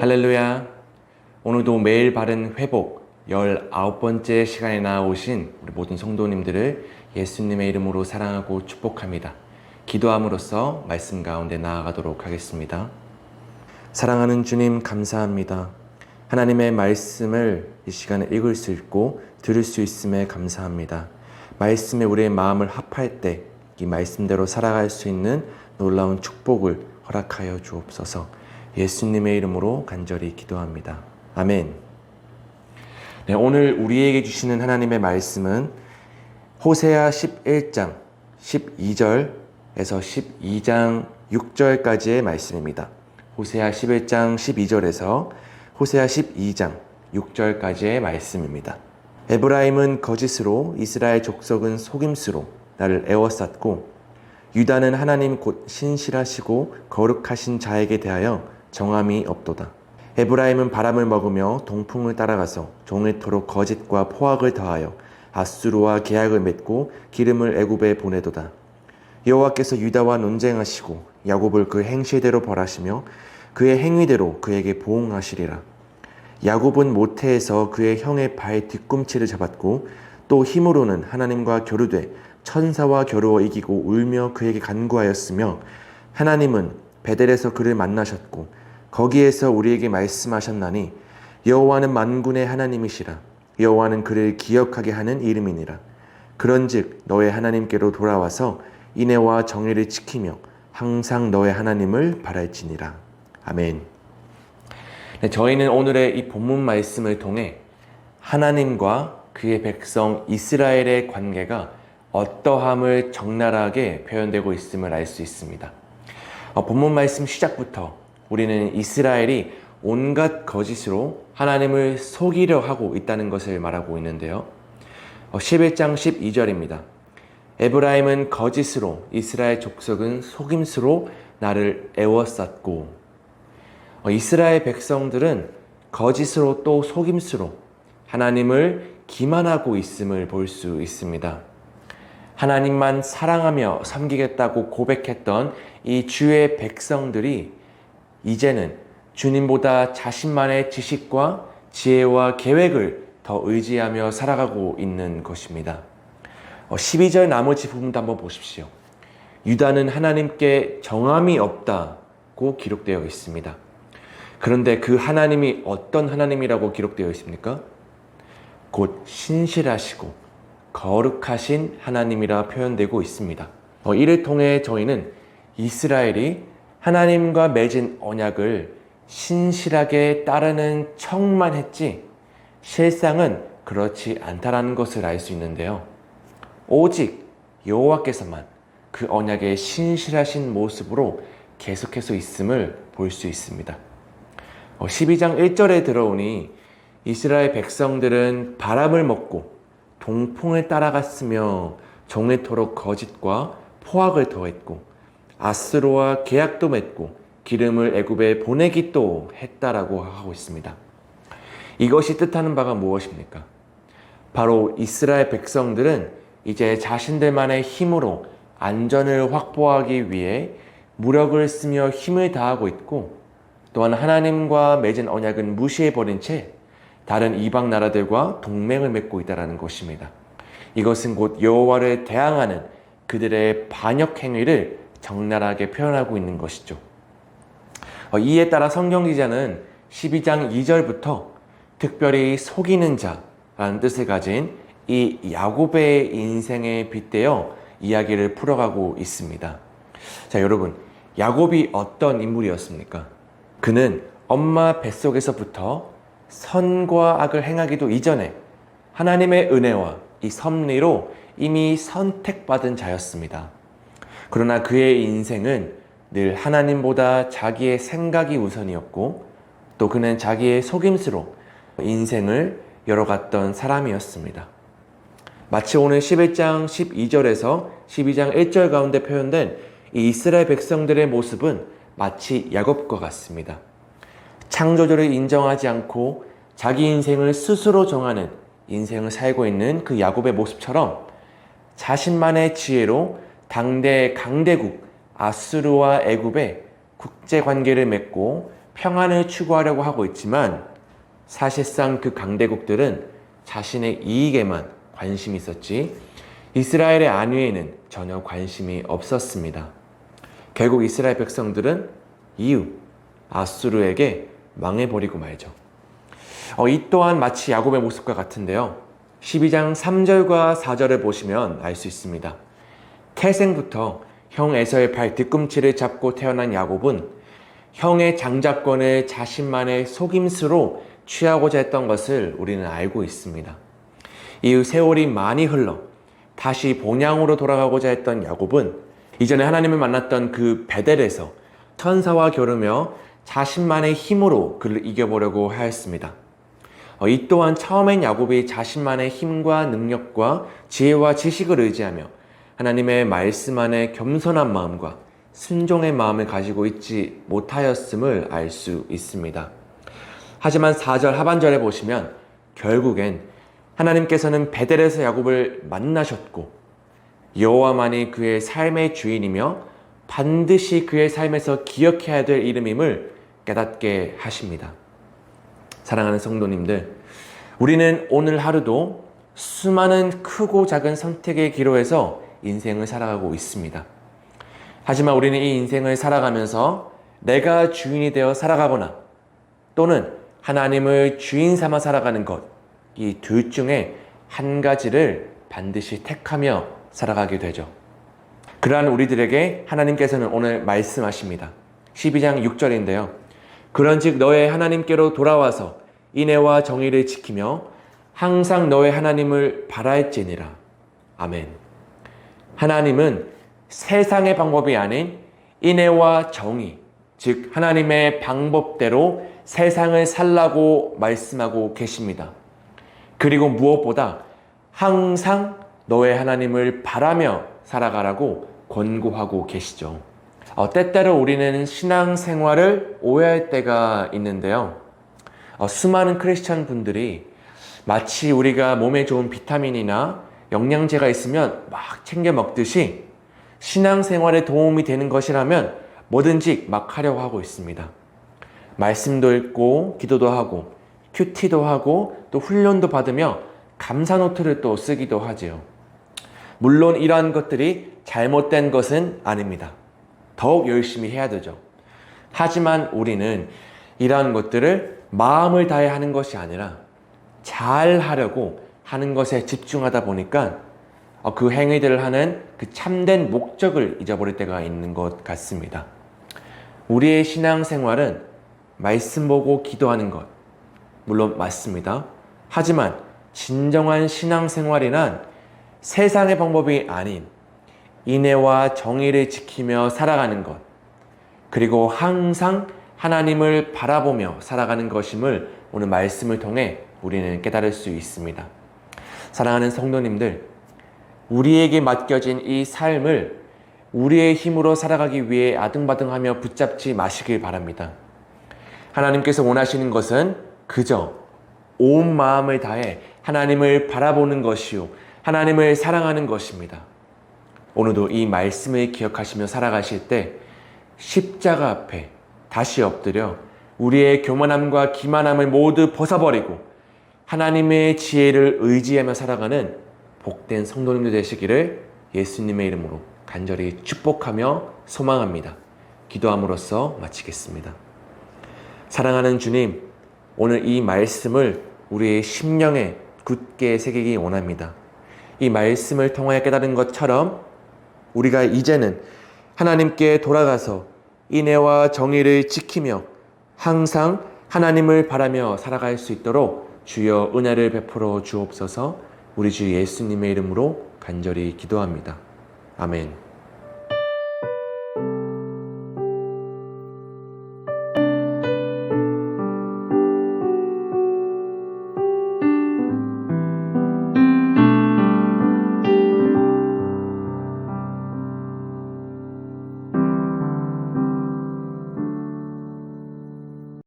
할렐루야. 오늘도 매일 바른 회복 19번째 시간에 나오신 우리 모든 성도님들을 예수님의 이름으로 사랑하고 축복합니다. 기도함으로써 말씀 가운데 나아가도록 하겠습니다. 사랑하는 주님, 감사합니다. 하나님의 말씀을 이 시간에 읽을 수 있고 들을 수 있음에 감사합니다. 말씀에 우리의 마음을 합할 때 이 말씀대로 살아갈 수 있는 놀라운 축복을 허락하여 주옵소서. 예수님의 이름으로 간절히 기도합니다. 아멘. 네, 오늘 우리에게 주시는 하나님의 말씀은 호세아 11장 12절에서 12장 6절까지의 말씀입니다. 호세아 11장 12절에서 호세아 12장 6절까지의 말씀입니다. 에브라임은 거짓으로, 이스라엘 족속은 속임수로 나를 애워쌌고, 유다는 하나님 곧 신실하시고 거룩하신 자에게 대하여 정함이 없도다. 에브라임은 바람을 먹으며 동풍을 따라가서 종일토록 거짓과 포악을 더하여 아수르와 계약을 맺고 기름을 애굽에 보내도다. 여호와께서 유다와 논쟁하시고 야곱을 그 행실대로 벌하시며 그의 행위대로 그에게 보응하시리라. 야곱은 모태에서 그의 형의 발 뒤꿈치를 잡았고 또 힘으로는 하나님과 겨루되 천사와 겨루어 이기고 울며 그에게 간구하였으며, 하나님은 베델에서 그를 만나셨고 거기에서 우리에게 말씀하셨나니 여호와는 만군의 하나님이시라. 여호와는 그를 기억하게 하는 이름이니라. 그런즉 너의 하나님께로 돌아와서 인애와 정의를 지키며 항상 너의 하나님을 바랄지니라. 아멘. 네, 저희는 오늘의 이 본문 말씀을 통해 하나님과 그의 백성 이스라엘의 관계가 어떠함을 적나라하게 표현되고 있음을 알 수 있습니다. 본문 말씀 시작부터 우리는 이스라엘이 온갖 거짓으로 하나님을 속이려 하고 있다는 것을 말하고 있는데요. 11장 12절입니다. 에브라임은 거짓으로, 이스라엘 족속은 속임수로 나를 애워쌌고. 이스라엘 백성들은 거짓으로 또 속임수로 하나님을 기만하고 있음을 볼 수 있습니다. 하나님만 사랑하며 섬기겠다고 고백했던 이 주의 백성들이 이제는 주님보다 자신만의 지식과 지혜와 계획을 더 의지하며 살아가고 있는 것입니다. 12절 나머지 부분도 한번 보십시오. 유다는 하나님께 정함이 없다고 기록되어 있습니다. 그런데 그 하나님이 어떤 하나님이라고 기록되어 있습니까? 곧 신실하시고 거룩하신 하나님이라 표현되고 있습니다. 이를 통해 저희는 이스라엘이 하나님과 맺은 언약을 신실하게 따르는 척만 했지 실상은 그렇지 않다라는 것을 알 수 있는데요. 오직 여호와께서만 그 언약의 신실하신 모습으로 계속해서 있음을 볼 수 있습니다. 12장 1절에 들어오니 이스라엘 백성들은 바람을 먹고 동풍을 따라갔으며 종일토록 거짓과 포악을 더했고 아수르와 계약도 맺고 기름을 애굽에 보내기도 했다라고 하고 있습니다. 이것이 뜻하는 바가 무엇입니까? 바로 이스라엘 백성들은 이제 자신들만의 힘으로 안전을 확보하기 위해 무력을 쓰며 힘을 다하고 있고, 또한 하나님과 맺은 언약은 무시해버린 채 다른 이방 나라들과 동맹을 맺고 있다는 것입니다. 이것은 곧 여호와를 대항하는 그들의 반역 행위를 적나라하게 표현하고 있는 것이죠. 이에 따라 성경 기자는 12장 2절부터 특별히 속이는 자라는 뜻을 가진 이 야곱의 인생에 빗대어 이야기를 풀어가고 있습니다. 자, 여러분, 야곱이 어떤 인물이었습니까? 그는 엄마 뱃속에서부터 선과 악을 행하기도 이전에 하나님의 은혜와 이 섭리로 이미 선택받은 자였습니다. 그러나 그의 인생은 늘 하나님보다 자기의 생각이 우선이었고, 또 그는 자기의 속임수로 인생을 열어갔던 사람이었습니다. 마치 오늘 11장 12절에서 12장 1절 가운데 표현된 이 이스라엘 백성들의 모습은 마치 야곱과 같습니다. 창조주를 인정하지 않고 자기 인생을 스스로 정하는 인생을 살고 있는 그 야곱의 모습처럼 자신만의 지혜로 당대 강대국 아수르와 애굽에 국제관계를 맺고 평안을 추구하려고 하고 있지만 사실상 그 강대국들은 자신의 이익에만 관심이 있었지 이스라엘의 안위에는 전혀 관심이 없었습니다. 결국 이스라엘 백성들은 이유 아수르에게 망해버리고 말죠. 이 또한 마치 야곱의 모습과 같은데요. 12장 3절과 4절을 보시면 알 수 있습니다. 태생부터 형 에서의 발 뒤꿈치를 잡고 태어난 야곱은 형의 장자권을 자신만의 속임수로 취하고자 했던 것을 우리는 알고 있습니다. 이후 세월이 많이 흘러 다시 본향으로 돌아가고자 했던 야곱은 이전에 하나님을 만났던 그 베델에서 천사와 겨루며 자신만의 힘으로 그를 이겨보려고 하였습니다. 이 또한 처음엔 야곱이 자신만의 힘과 능력과 지혜와 지식을 의지하며 하나님의 말씀 안에 겸손한 마음과 순종의 마음을 가지고 있지 못하였음을 알 수 있습니다. 하지만 4절 하반절에 보시면 결국엔 하나님께서는 베델에서 야곱을 만나셨고 여호와만이 그의 삶의 주인이며 반드시 그의 삶에서 기억해야 될 이름임을 깨닫게 하십니다. 사랑하는 성도님들, 우리는 오늘 하루도 수많은 크고 작은 선택의 기로에서 인생을 살아가고 있습니다. 하지만 우리는 이 인생을 살아가면서 내가 주인이 되어 살아가거나 또는 하나님을 주인 삼아 살아가는 것, 이 둘 중에 한 가지를 반드시 택하며 살아가게 되죠. 그러한 우리들에게 하나님께서는 오늘 말씀하십니다. 12장 6절인데요. 그런즉 너의 하나님께로 돌아와서 인애와 정의를 지키며 항상 너의 하나님을 바랄지니라. 아멘. 하나님은 세상의 방법이 아닌 인애와 정의, 즉 하나님의 방법대로 세상을 살라고 말씀하고 계십니다. 그리고 무엇보다 항상 너의 하나님을 바라며 살아가라고 권고하고 계시죠. 때때로 우리는 신앙생활을 오해할 때가 있는데요. 수많은 크리스천 분들이 마치 우리가 몸에 좋은 비타민이나 영양제가 있으면 막 챙겨 먹듯이 신앙생활에 도움이 되는 것이라면 뭐든지 막 하려고 하고 있습니다. 말씀도 읽고 기도도 하고 큐티도 하고 또 훈련도 받으며 감사 노트를 또 쓰기도 하지요. 물론 이러한 것들이 잘못된 것은 아닙니다. 더욱 열심히 해야 되죠. 하지만 우리는 이러한 것들을 마음을 다해 하는 것이 아니라 잘 하려고 하는 것에 집중하다 보니까 그 행위들을 하는 그 참된 목적을 잊어버릴 때가 있는 것 같습니다. 우리의 신앙생활은 말씀 보고 기도하는 것, 물론 맞습니다. 하지만 진정한 신앙생활이란 세상의 방법이 아닌 인애와 정의를 지키며 살아가는 것, 그리고 항상 하나님을 바라보며 살아가는 것임을 오늘 말씀을 통해 우리는 깨달을 수 있습니다. 사랑하는 성도님들, 우리에게 맡겨진 이 삶을 우리의 힘으로 살아가기 위해 아등바등하며 붙잡지 마시길 바랍니다. 하나님께서 원하시는 것은 그저 온 마음을 다해 하나님을 바라보는 것이요 하나님을 사랑하는 것입니다. 오늘도 이 말씀을 기억하시며 살아가실 때 십자가 앞에 다시 엎드려 우리의 교만함과 기만함을 모두 벗어버리고 하나님의 지혜를 의지하며 살아가는 복된 성도님들 되시기를 예수님의 이름으로 간절히 축복하며 소망합니다. 기도함으로써 마치겠습니다. 사랑하는 주님, 오늘 이 말씀을 우리의 심령에 굳게 새기기 원합니다. 이 말씀을 통하여 깨달은 것처럼 우리가 이제는 하나님께 돌아가서 인애와 정의를 지키며 항상 하나님을 바라며 살아갈 수 있도록 주여 은혜를 베풀어 주옵소서. 우리 주 예수님의 이름으로 간절히 기도합니다. 아멘.